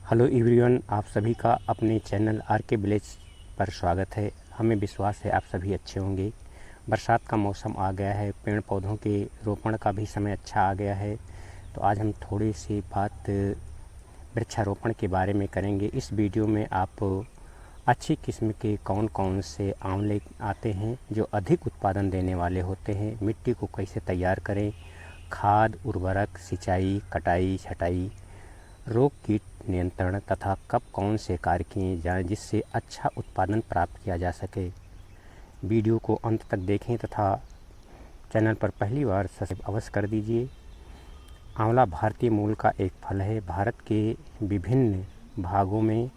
Hello everyone, आप सभी का अपने चैनल आर के विलेज पर स्वागत है। हमें विश्वास है आप सभी अच्छे होंगे। बरसात का मौसम आ गया है, पेड़ पौधों के रोपण का भी समय अच्छा आ गया है। तो आज हम थोड़ी सी बात वृक्षारोपण के बारे में करेंगे। इस वीडियो में आप अच्छी किस्म के कौन कौन से आंवले आते हैं जो अधिक उत्पादन देने वाले होते हैं, मिट्टी को कैसे तैयार करें, खाद, उर्वरक, सिंचाई, कटाई, छटाई, रोग कीट नियंत्रण तथा कब कौन से कार्य किए जाएं जिससे अच्छा उत्पादन प्राप्त किया जा सके। वीडियो को अंत तक देखें तथा चैनल पर पहली बार सब्सक्राइब अवश्य कर दीजिए। आंवला भारतीय मूल का एक फल है। भारत के विभिन्न भागों में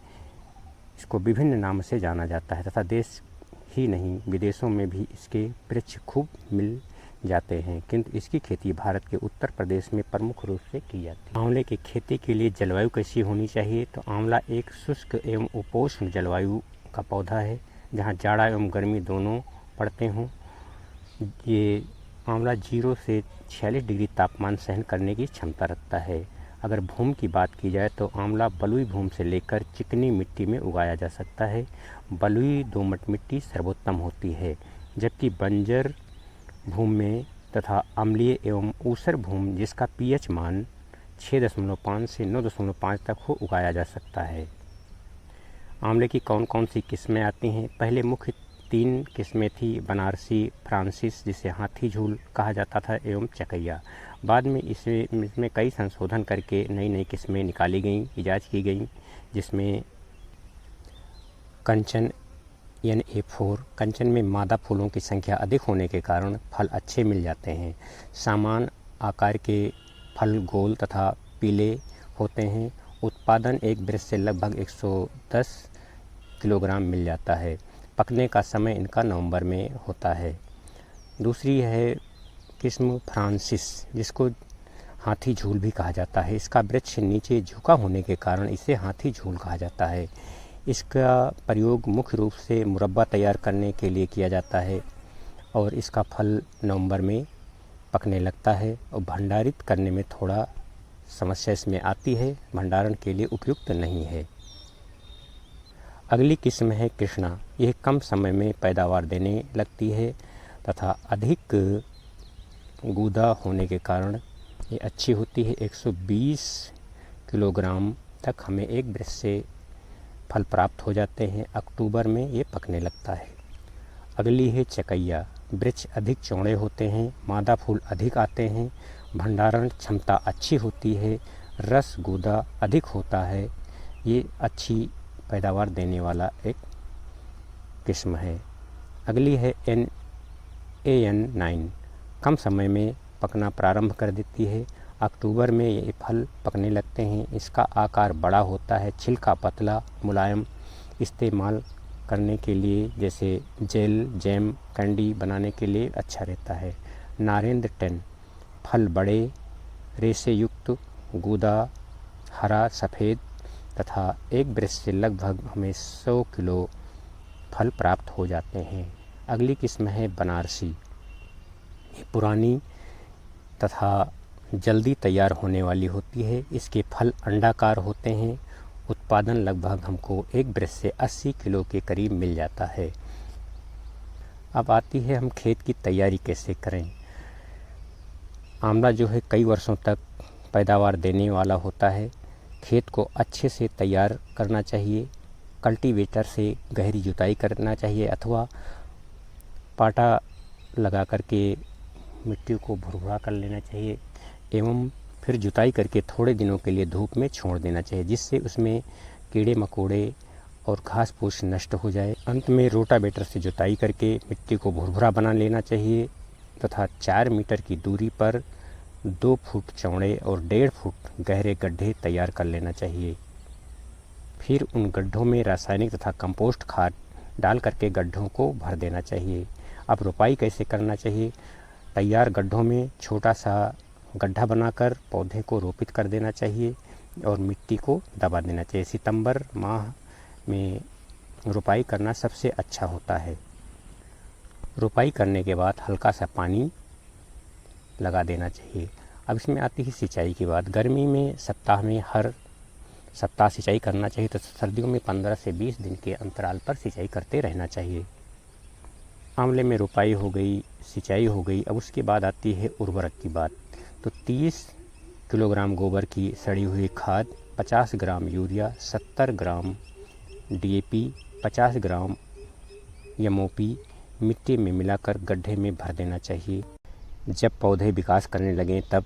इसको विभिन्न नाम से जाना जाता है तथा देश ही नहीं विदेशों में भी इसके वृक्ष खूब मिल जाते हैं, किंतु इसकी खेती भारत के उत्तर प्रदेश में प्रमुख रूप से की जाती है। आंवले की खेती के लिए जलवायु कैसी होनी चाहिए? तो आंवला एक शुष्क एवं उपोष्ण जलवायु का पौधा है जहां जाड़ा एवं गर्मी दोनों पड़ते हों। ये आंवला 0 से 46 डिग्री तापमान सहन करने की क्षमता रखता है। अगर भूमि की बात की जाए तो आंवला बलुई भूमि से लेकर चिकनी मिट्टी में उगाया जा सकता है। बलुई दोमट मिट्टी सर्वोत्तम होती है, जबकि बंजर भूमि में तथा अम्लीय एवं ऊसर भूमि जिसका पीएच मान 6.5 से 9.5 तक हो उगाया जा सकता है। आंवले की कौन कौन सी किस्में आती हैं? पहले मुख्य 3 किस्में थी, बनारसी, फ्रांसिस जिसे हाथी झूल कहा जाता था, एवं चकैया। बाद में इसमें कई संशोधन करके नई नई किस्में निकाली गईं, इजाज की गईं, जिसमें कंचन NA4। कंचन में मादा फूलों की संख्या अधिक होने के कारण फल अच्छे मिल जाते हैं। समान आकार के फल गोल तथा पीले होते हैं। उत्पादन एक वृक्ष से लगभग 110 किलोग्राम मिल जाता है। पकने का समय इनका नवंबर में होता है। दूसरी है किस्म फ्रांसिस, जिसको हाथी झूल भी कहा जाता है। इसका वृक्ष नीचे झुका होने के कारण इसे हाथी झूल कहा जाता है। इसका प्रयोग मुख्य रूप से मुरब्बा तैयार करने के लिए किया जाता है और इसका फल नवंबर में पकने लगता है और भंडारित करने में थोड़ा समस्या इसमें आती है, भंडारण के लिए उपयुक्त नहीं है। अगली किस्म है कृष्णा। यह कम समय में पैदावार देने लगती है तथा अधिक गूदा होने के कारण ये अच्छी होती है। 120 किलोग्राम तक हमें एक वृक्ष से फल प्राप्त हो जाते हैं। अक्टूबर में ये पकने लगता है। अगली है चकैया। वृक्ष अधिक चौड़े होते हैं, मादा फूल अधिक आते हैं, भंडारण क्षमता अच्छी होती है, रस गूदा अधिक होता है। ये अच्छी पैदावार देने वाला एक किस्म है। अगली है AN9। कम समय में पकना प्रारंभ कर देती है। अक्टूबर में ये फल पकने लगते हैं। इसका आकार बड़ा होता है, छिलका पतला मुलायम, इस्तेमाल करने के लिए जैसे जेल, जैम, कैंडी बनाने के लिए अच्छा रहता है। नारेंद्र 10। फल बड़े, रेशे युक्त, गूदा, हरा, सफ़ेद तथा एक वृक्ष से लगभग हमें 100 किलो फल प्राप्त हो जाते हैं। अगली किस्म है बनारसी। ये पुरानी तथा जल्दी तैयार होने वाली होती है। इसके फल अंडाकार होते हैं। उत्पादन लगभग हमको एक वृक्ष से 80 किलो के करीब मिल जाता है। अब आती है हम खेत की तैयारी कैसे करें। आंवला जो है कई वर्षों तक पैदावार देने वाला होता है। खेत को अच्छे से तैयार करना चाहिए। कल्टीवेटर से गहरी जुताई करना चाहिए अथवा पाटा लगा करके मिट्टी को भुरभुरा कर लेना चाहिए एवं फिर जुताई करके थोड़े दिनों के लिए धूप में छोड़ देना चाहिए, जिससे उसमें कीड़े मकोड़े और घास फूस नष्ट हो जाए। अंत में रोटावेटर से जुताई करके मिट्टी को भुरभुरा बना लेना चाहिए तथा 4 मीटर की दूरी पर 2 फुट चौड़े और 1.5 फुट गहरे गड्ढे तैयार कर लेना चाहिए। फिर उन गड्ढों में रासायनिक तथा कंपोस्ट खाद डाल करके गड्ढों को भर देना चाहिए। अब रोपाई कैसे करना चाहिए? तैयार गड्ढों में छोटा सा गड्ढा बनाकर पौधे को रोपित कर देना चाहिए और मिट्टी को दबा देना चाहिए। सितंबर माह में रोपाई करना सबसे अच्छा होता है। रोपाई करने के बाद हल्का सा पानी लगा देना चाहिए। अब इसमें आती है सिंचाई की बात। गर्मी में सप्ताह में हर सप्ताह सिंचाई करना चाहिए, तो सर्दियों में 15 से 20 दिन के अंतराल पर सिंचाई करते रहना चाहिए। आंवले में रोपाई हो गई, सिंचाई हो गई। अब उसके बाद आती है उर्वरक की बात। तो 30 किलोग्राम गोबर की सड़ी हुई खाद, 50 ग्राम यूरिया, 70 ग्राम डीएपी, 50 ग्राम एमओपी मिट्टी में मिलाकर गड्ढे में भर देना चाहिए। जब पौधे विकास करने लगें तब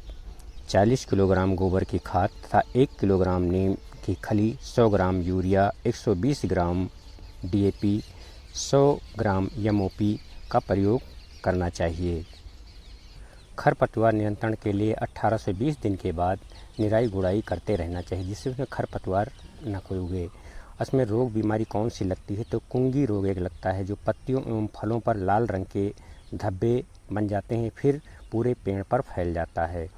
40 किलोग्राम गोबर की खाद तथा 1 किलोग्राम नीम की खली, 100 ग्राम यूरिया, 120 ग्राम डीएपी, 100 ग्राम एमओपी का प्रयोग करना चाहिए। खरपतवार नियंत्रण के लिए 18 से 20 दिन के बाद निराई गुड़ाई करते रहना चाहिए, जिससे उसमें खरपतवार न कोई उगे। इसमें रोग बीमारी कौन सी लगती है, तो कुंगी रोग एक लगता है, जो पत्तियों एवं फलों पर लाल रंग के धब्बे बन जाते हैं, फिर पूरे पेड़ पर फैल जाता है,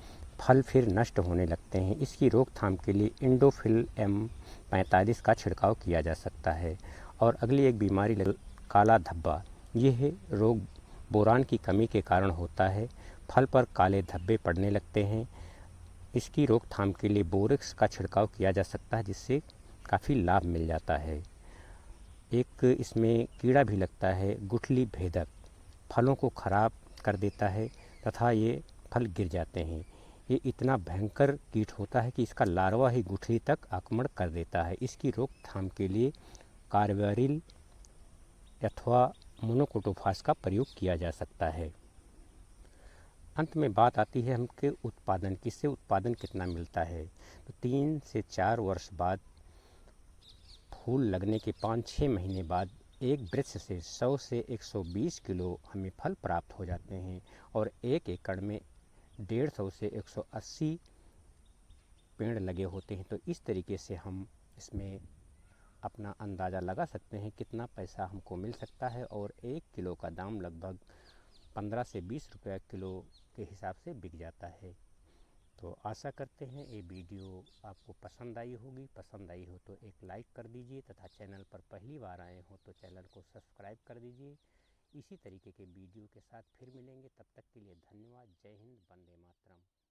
फल फिर नष्ट होने लगते हैं। इसकी रोकथाम के लिए इंडोफिल M45 का छिड़काव किया जा सकता है। और अगली एक बीमारी काला धब्बा, यह रोग बोरान की कमी के कारण होता है, फल पर काले धब्बे पड़ने लगते हैं। इसकी रोकथाम के लिए बोरेक्स का छिड़काव किया जा सकता है, जिससे काफ़ी लाभ मिल जाता है। एक इसमें कीड़ा भी लगता है, गुठली भेदक, फलों को खराब कर देता है तथा ये फल गिर जाते हैं। ये इतना भयंकर कीट होता है कि इसका लार्वा ही गुठली तक आक्रमण कर देता है। इसकी रोकथाम के लिए कार्बारिल अथवा मोनोक्रोटोफास का प्रयोग किया जा सकता है। अंत में बात आती है हमके उत्पादन, किससे उत्पादन कितना मिलता है। तो 3 से 4 वर्ष बाद, फूल लगने के 5-6 महीने बाद एक वृक्ष से 100 से 120 किलो हमें फल प्राप्त हो जाते हैं। और 1 एकड़ में 150 से 180 पेड़ लगे होते हैं। तो इस तरीके से हम इसमें अपना अंदाज़ा लगा सकते हैं कितना पैसा हमको मिल सकता है। और 1 किलो का दाम लगभग 15 से 20 रुपये किलो के हिसाब से बिक जाता है। तो आशा करते हैं ये वीडियो आपको पसंद आई होगी। पसंद आई हो तो एक लाइक कर दीजिए तथा चैनल पर पहली बार आए हो तो चैनल को सब्सक्राइब कर दीजिए। इसी तरीके के वीडियो के साथ फिर मिलेंगे, तब तक के लिए धन्यवाद। जय हिंद, वंदे मातरम।